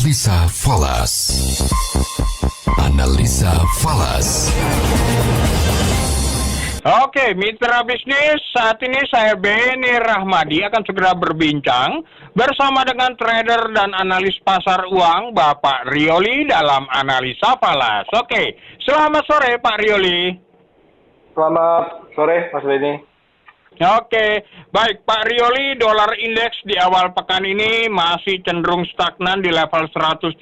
Analisa Falas. Analisa Falas. Oke, mitra bisnis, saat ini saya Beni Rahmadi akan segera berbincang bersama dengan trader dan analis pasar uang Bapak Rioli dalam Analisa Falas. Oke, selamat sore Pak Rioli. Selamat sore Mas Beni. Oke, baik Pak Rioli, dolar indeks di awal pekan ini masih cenderung stagnan di level 103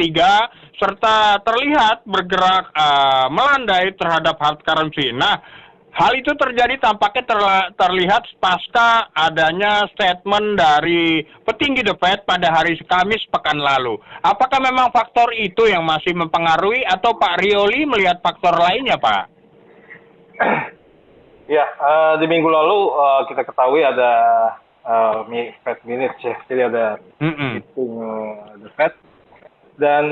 serta terlihat bergerak melandai terhadap hard currency. Nah, hal itu terjadi tampaknya terlihat pasca adanya statement dari petinggi The Fed pada hari Kamis pekan lalu. Apakah memang faktor itu yang masih mempengaruhi atau Pak Rioli melihat faktor lainnya, Pak? Ya, di minggu lalu kita ketahui ada Fed Minutes ya, jadi ada meeting The Fed. Dan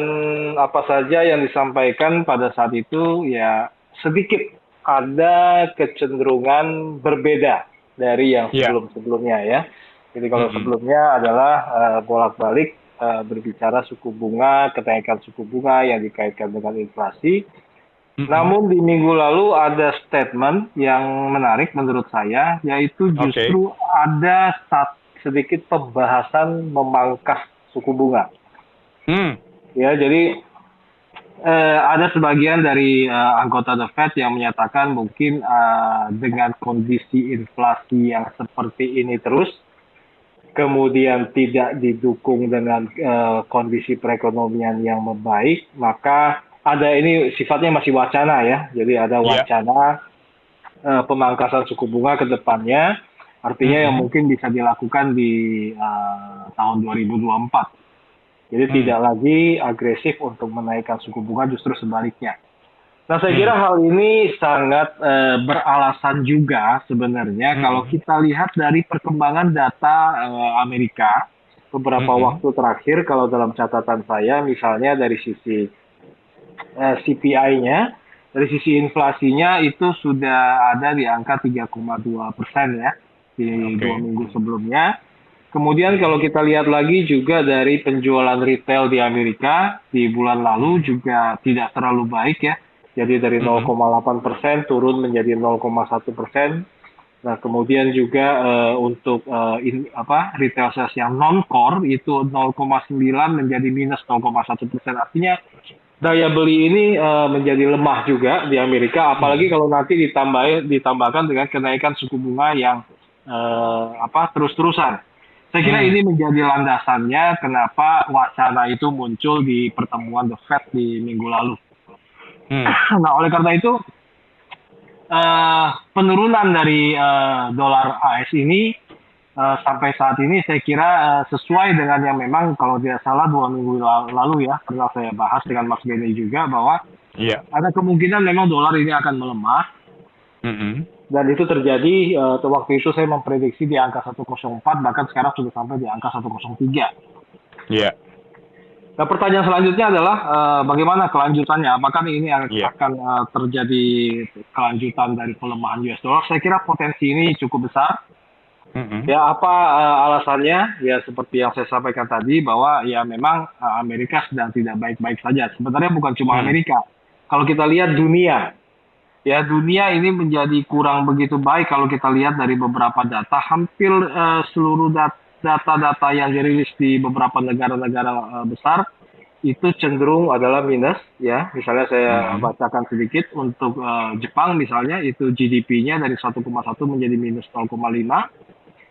apa saja yang disampaikan pada saat itu ya sedikit ada kecenderungan berbeda dari yang sebelum-sebelumnya ya. Jadi kalau sebelumnya adalah bolak-balik berbicara suku bunga, kenaikan suku bunga yang dikaitkan dengan inflasi. Namun di minggu lalu ada statement yang menarik menurut saya, yaitu justru ada sedikit pembahasan memangkas suku bunga. Ya, jadi ada sebagian dari anggota The Fed yang menyatakan mungkin dengan kondisi inflasi yang seperti ini terus, kemudian tidak didukung dengan kondisi perekonomian yang membaik, maka ada ini sifatnya masih wacana ya, jadi ada wacana pemangkasan suku bunga ke depannya, artinya yang mungkin bisa dilakukan di tahun 2024. Jadi tidak lagi agresif untuk menaikkan suku bunga, justru sebaliknya. Nah, saya kira hal ini sangat beralasan juga sebenarnya kalau kita lihat dari perkembangan data Amerika beberapa waktu terakhir, kalau dalam catatan saya misalnya dari sisi CPI-nya, dari sisi inflasinya itu sudah ada di angka 3,2% ya di 2 minggu sebelumnya. Kemudian kalau kita lihat lagi juga dari penjualan retail di Amerika di bulan lalu juga tidak terlalu baik ya. Jadi dari 0,8% turun menjadi 0,1%. Nah, kemudian juga untuk retail sales yang non-core itu 0,9 menjadi minus 0,1%. Artinya daya beli ini menjadi lemah juga di Amerika, apalagi kalau nanti ditambahkan dengan kenaikan suku bunga yang terus-terusan. Saya kira ini menjadi landasannya kenapa wacana itu muncul di pertemuan The Fed di minggu lalu. Nah, oleh karena itu penurunan dari dolar AS ini sampai saat ini saya kira sesuai dengan yang memang kalau tidak salah 2 minggu lalu ya pernah saya bahas dengan Mas Beni juga bahwa ada kemungkinan memang dolar ini akan melemah. Dan itu terjadi waktu itu saya memprediksi di angka 104, bahkan sekarang sudah sampai di angka 103. Nah, pertanyaan selanjutnya adalah bagaimana kelanjutannya? Apakah ini akan terjadi kelanjutan dari pelemahan US dollar? Saya kira potensi ini cukup besar. Ya, apa alasannya? Ya, seperti yang saya sampaikan tadi, bahwa ya memang Amerika sedang tidak baik-baik saja. Sebenarnya bukan cuma Amerika. Kalau kita lihat dunia, ya dunia ini menjadi kurang begitu baik kalau kita lihat dari beberapa data. Hampir seluruh data-data yang dirilis di beberapa negara-negara besar itu cenderung adalah minus. Ya, misalnya saya bacakan sedikit untuk Jepang misalnya itu GDP-nya dari 1,1 menjadi minus 0,5.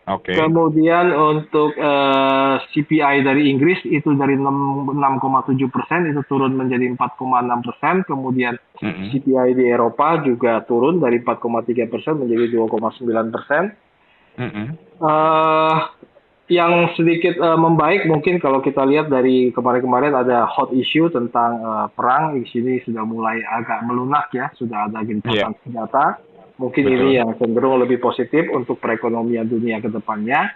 Kemudian untuk CPI dari Inggris itu dari 6,7% itu turun menjadi 4,6%. Kemudian CPI di Eropa juga turun dari 4,3% menjadi 2,9%. Yang sedikit membaik mungkin kalau kita lihat dari kemarin-kemarin ada hot issue tentang perang di sini sudah mulai agak melunak ya, sudah ada gencatan senjata. Mungkin ini yang cenderung lebih positif untuk perekonomian dunia ke depannya.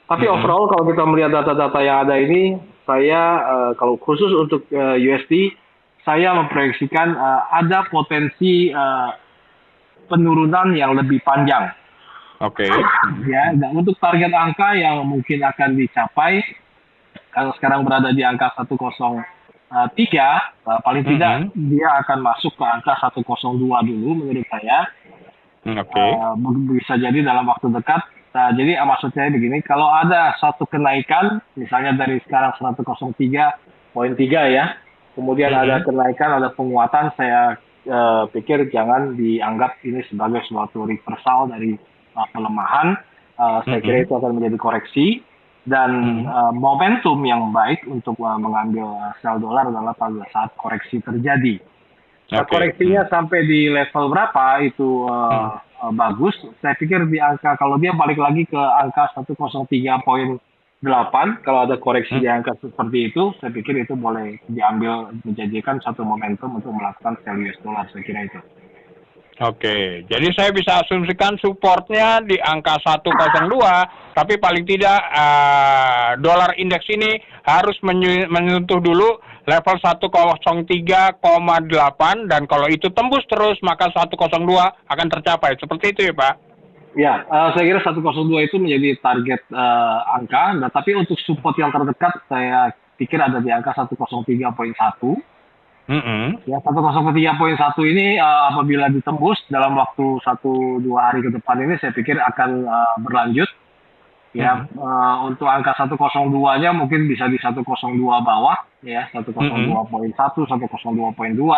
Tapi overall kalau kita melihat data-data yang ada ini, saya kalau khusus untuk USD, saya memproyeksikan ada potensi penurunan yang lebih panjang. Ya, dan untuk target angka yang mungkin akan dicapai, kalau sekarang berada di angka 3, paling tidak dia akan masuk ke angka 102 dulu menurut saya. Oke. Bisa jadi dalam waktu dekat. Nah, jadi maksud saya begini, kalau ada satu kenaikan, misalnya dari sekarang 103,3 ya, kemudian ada kenaikan, ada penguatan, saya pikir jangan dianggap ini sebagai suatu reversal dari pelemahan. Saya kira itu akan menjadi koreksi. Dan momentum yang baik untuk mengambil sell dolar adalah pada saat koreksi terjadi. Koreksinya sampai di level berapa itu bagus. Saya pikir di angka, kalau dia balik lagi ke angka 103,8, kalau ada koreksi di angka seperti itu, saya pikir itu boleh diambil, menjadikan satu momentum untuk melakukan sell US dollar, saya kira itu. Oke, jadi saya bisa asumsikan supportnya di angka 102, tapi paling tidak dolar indeks ini harus menyentuh dulu level 103,8, dan kalau itu tembus terus maka 102 akan tercapai. Seperti itu ya Pak? Ya, saya kira 102 itu menjadi target angka, nah, tapi untuk support yang terdekat saya pikir ada di angka 103,1. Ya, 103,1 ini apabila ditembus dalam waktu 1-2 hari ke depan ini, saya pikir akan berlanjut. Ya, untuk angka 102-nya mungkin bisa di 102 bawah, ya, 102,1, 102,2.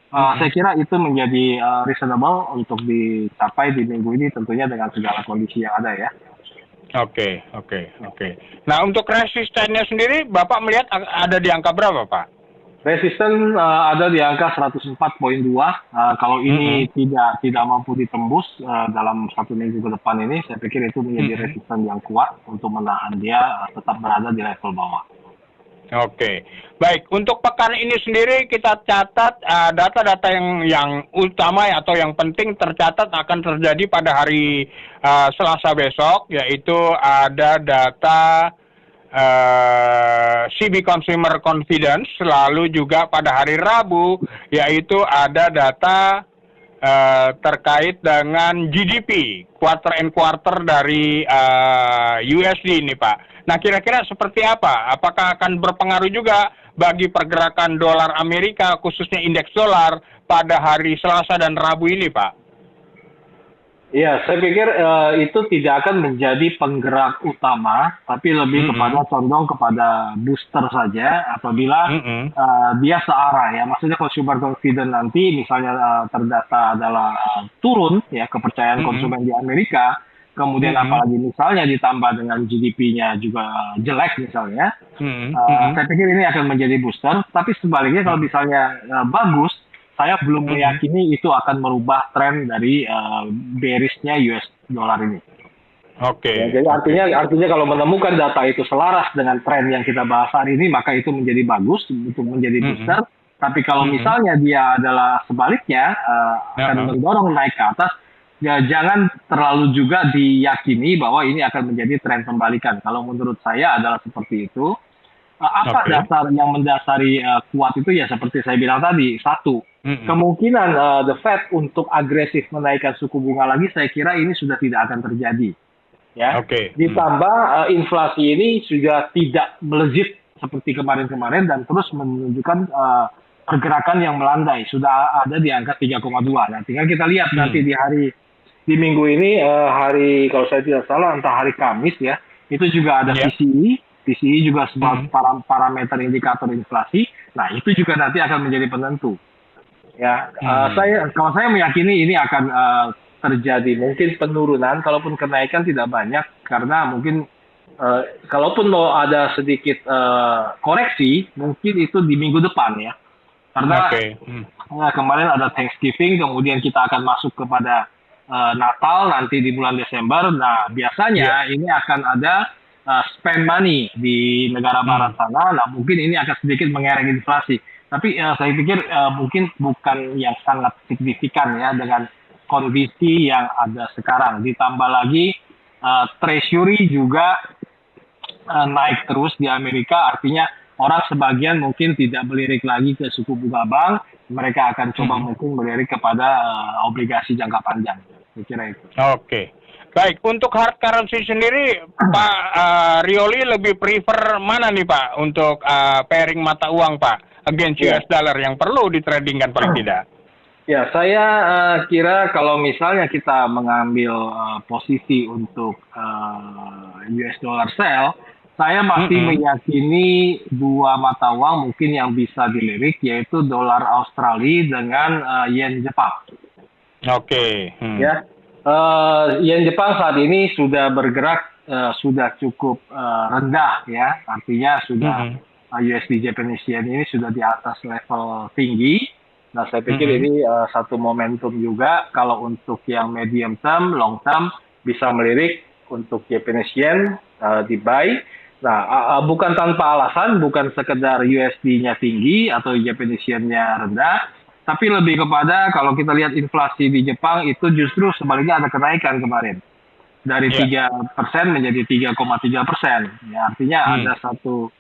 Saya kira itu menjadi reasonable untuk dicapai di minggu ini, tentunya dengan segala kondisi yang ada ya. Oke. Nah, untuk resistennya sendiri, Bapak melihat ada di angka berapa, Pak? Resisten ada di angka 104,2. Kalau ini tidak mampu ditembus dalam 1 minggu ke depan ini, saya pikir itu menjadi resisten yang kuat untuk menahan dia tetap berada di level bawah. Oke, baik. Untuk pekan ini sendiri kita catat data-data yang utama atau yang penting tercatat akan terjadi pada hari Selasa besok, yaitu ada data CB Consumer Confidence, lalu juga pada hari Rabu yaitu ada data terkait dengan GDP quarter and quarter dari USD ini Pak. Nah, kira-kira seperti apa? Apakah akan berpengaruh juga bagi pergerakan dolar Amerika, khususnya indeks dolar pada hari Selasa dan Rabu ini Pak? Ya, saya pikir itu tidak akan menjadi penggerak utama, tapi lebih kepada condong kepada booster saja apabila dia searah ya. Maksudnya consumer confidence nanti misalnya terdata adalah turun ya, kepercayaan konsumen di Amerika, kemudian apalagi misalnya ditambah dengan GDP-nya juga jelek misalnya, saya pikir ini akan menjadi booster. Tapi sebaliknya kalau misalnya bagus, saya belum meyakini itu akan merubah tren dari bearish-nya US dollar ini. Oke. Ya, jadi artinya kalau menemukan data itu selaras dengan tren yang kita bahas hari ini, maka itu menjadi bagus untuk menjadi booster. Tapi kalau misalnya dia adalah sebaliknya akan mendorong naik ke atas, ya jangan terlalu juga diyakini bahwa ini akan menjadi tren pembalikan. Kalau menurut saya adalah seperti itu. Apa dasar yang mendasari kuat itu ya seperti saya bilang tadi, satu, kemungkinan the Fed untuk agresif menaikkan suku bunga lagi, saya kira ini sudah tidak akan terjadi. Ya, ditambah inflasi ini sudah tidak melejit seperti kemarin-kemarin dan terus menunjukkan pergerakan yang melandai, sudah ada di angka 3,2. Nah, tinggal kita lihat nanti di minggu ini hari, kalau saya tidak salah entah hari Kamis ya, itu juga ada PCE. PCE juga sebuah parameter indikator inflasi. Nah, itu juga nanti akan menjadi penentu. Ya, kalau saya meyakini ini akan terjadi mungkin penurunan, kalaupun kenaikan tidak banyak, karena mungkin kalaupun mau ada sedikit koreksi, mungkin itu di minggu depan ya. Karena kemarin ada Thanksgiving, kemudian kita akan masuk kepada Natal nanti di bulan Desember. Nah, biasanya ini akan ada spend money di negara barat sana. Nah, mungkin ini akan sedikit mengerek inflasi. Tapi saya pikir mungkin bukan yang sangat signifikan ya dengan kondisi yang ada sekarang. Ditambah lagi Treasury juga naik terus di Amerika. Artinya orang sebagian mungkin tidak melirik lagi ke suku bunga bank. Mereka akan coba mungkin melirik kepada obligasi jangka panjang. Saya kira itu. Oke. Baik, untuk hard currency sendiri, Pak Rioli lebih prefer mana nih Pak untuk pairing mata uang Pak against US dollar yang perlu ditradingkan paling tidak? Ya, saya kira kalau misalnya kita mengambil posisi untuk US dollar sell, saya masih meyakini dua mata uang mungkin yang bisa dilirik, yaitu dolar Australia dengan yen Jepang. Oke. Ya, yen Jepang saat ini sudah bergerak sudah cukup rendah ya, artinya sudah USD Japanese yen ini sudah di atas level tinggi. Nah, saya pikir ini satu momentum juga kalau untuk yang medium term, long term bisa melirik untuk Japanese yen di buy. Nah, bukan tanpa alasan, bukan sekedar USD-nya tinggi atau Japanese yen-nya rendah, tapi lebih kepada kalau kita lihat inflasi di Jepang itu justru sebaliknya ada kenaikan kemarin. Dari 3% menjadi 3,3%. Ya, artinya ada satu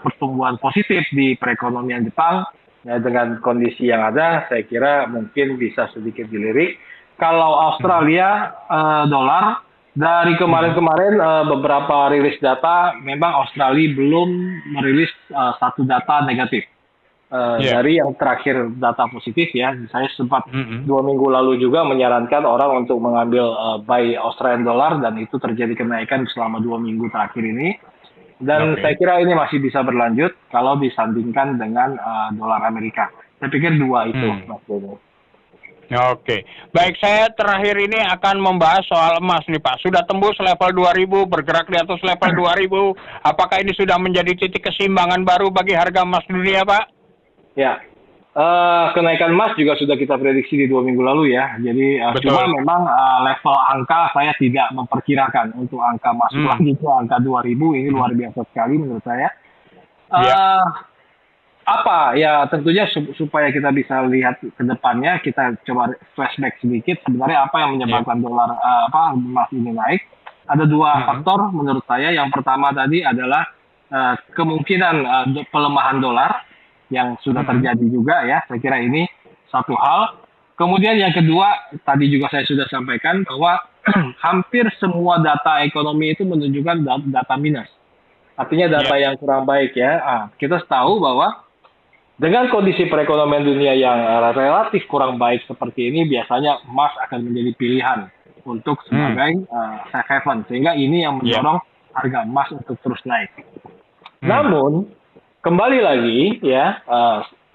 pertumbuhan positif di perekonomian Jepang. Ya, dengan kondisi yang ada, saya kira mungkin bisa sedikit dilirik. Kalau Australia dolar, dari kemarin-kemarin beberapa rilis data, memang Australia belum merilis satu data negatif. Dari yang terakhir data positif ya, saya sempat 2 minggu lalu juga menyarankan orang untuk mengambil buy Australian dollar dan itu terjadi kenaikan selama 2 minggu terakhir ini. Dan saya kira ini masih bisa berlanjut kalau disandingkan dengan dolar Amerika. Saya pikir dua itu, Mas Dono. Oke, baik, saya terakhir ini akan membahas soal emas nih Pak. Sudah tembus level 2000, bergerak di atas level 2000. Apakah ini sudah menjadi titik keseimbangan baru bagi harga emas dunia Pak? Ya, kenaikan emas juga sudah kita prediksi di 2 minggu lalu ya. Jadi cuma memang level angka saya tidak memperkirakan untuk angka masuk lagi ke angka 2000 ini luar biasa sekali menurut saya. Apa ya tentunya supaya kita bisa lihat ke depannya, kita coba flashback sedikit sebenarnya apa yang menyebabkan dolar emas ini naik. Ada dua faktor menurut saya. Yang pertama tadi adalah kemungkinan pelemahan dolar yang sudah terjadi juga ya. Saya kira ini satu hal. Kemudian yang kedua tadi juga saya sudah sampaikan bahwa hampir semua data ekonomi itu menunjukkan data minus. Artinya data yang kurang baik ya. Kita tahu bahwa dengan kondisi perekonomian dunia yang relatif kurang baik seperti ini, biasanya emas akan menjadi pilihan untuk sebagai safe haven. Sehingga ini yang mendorong harga emas untuk terus naik. Namun, kembali lagi ya,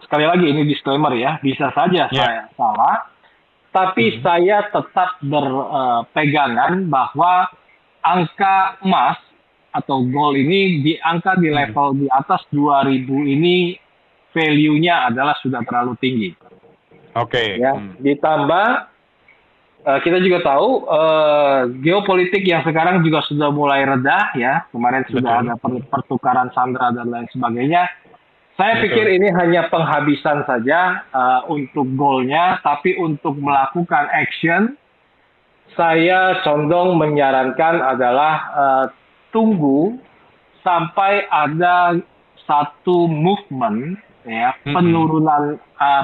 sekali lagi ini disclaimer ya, bisa saja saya salah, tapi saya tetap berpegangan bahwa angka emas atau gold ini diangkat di level di atas 2000 ini value-nya adalah sudah terlalu tinggi. Oke. Ya, ditambah kita juga tahu geopolitik yang sekarang juga sudah mulai reda ya. Kemarin sudah ada pertukaran sandera dan lain sebagainya. Saya pikir ini hanya penghabisan saja untuk goalnya, tapi untuk melakukan action, saya condong menyarankan adalah tunggu sampai ada satu movement ya,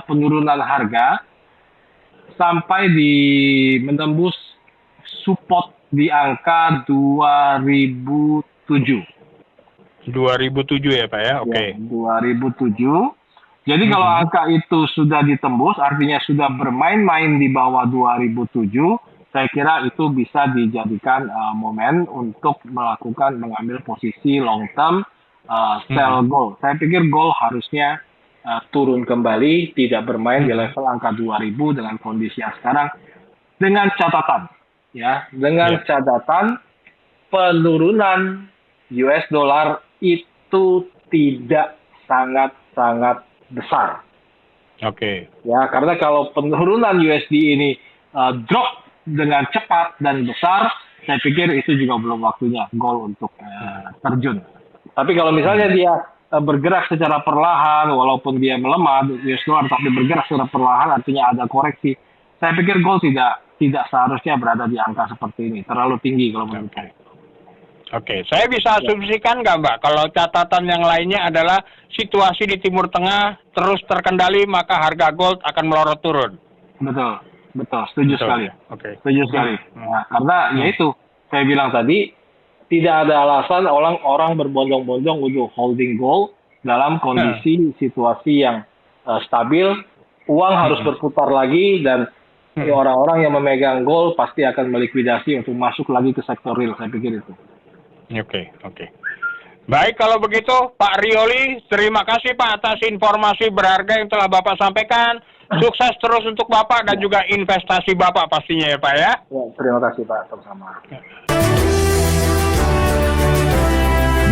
penurunan harga sampai menembus support di angka 2007. 2007 ya Pak ya, oke. Ya, 2007. Jadi kalau angka itu sudah ditembus, artinya sudah bermain-main di bawah 2007, saya kira itu bisa dijadikan momen untuk mengambil posisi long term sell gold. Saya pikir gold harusnya turun kembali, tidak bermain di level angka 2000 dengan kondisi yang sekarang, dengan catatan catatan penurunan US dollar itu tidak sangat besar. Oke. Ya, karena kalau penurunan USD ini drop dengan cepat dan besar, saya pikir itu juga belum waktunya gold untuk terjun. Tapi kalau misalnya dia bergerak secara perlahan, walaupun dia melemah US dollar, tapi bergerak secara perlahan, artinya ada koreksi. Saya pikir gold tidak seharusnya berada di angka seperti ini, terlalu tinggi kalau menurut saya. Oke, saya bisa asumsikan nggak Mbak, kalau catatan yang lainnya adalah situasi di Timur Tengah terus terkendali, maka harga gold akan melorot turun. Betul. Betul, setuju sekali. Oke. Setuju sekali. Nah, karena ya itu, saya bilang tadi, tidak ada alasan orang berbondong-bondong untuk holding gold dalam kondisi situasi yang stabil. Uang harus berputar lagi dan orang-orang yang memegang gold pasti akan melikuidasi untuk masuk lagi ke sektor real, saya pikir itu. Oke. Baik, kalau begitu Pak Rioli, terima kasih Pak atas informasi berharga yang telah Bapak sampaikan. Sukses terus untuk Bapak dan juga investasi Bapak pastinya ya Pak ya. Ya, terima kasih Pak, sama-sama.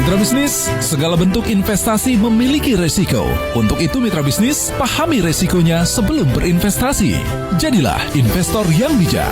Mitra bisnis, segala bentuk investasi memiliki resiko. Untuk itu mitra bisnis, pahami resikonya sebelum berinvestasi. Jadilah investor yang bijak.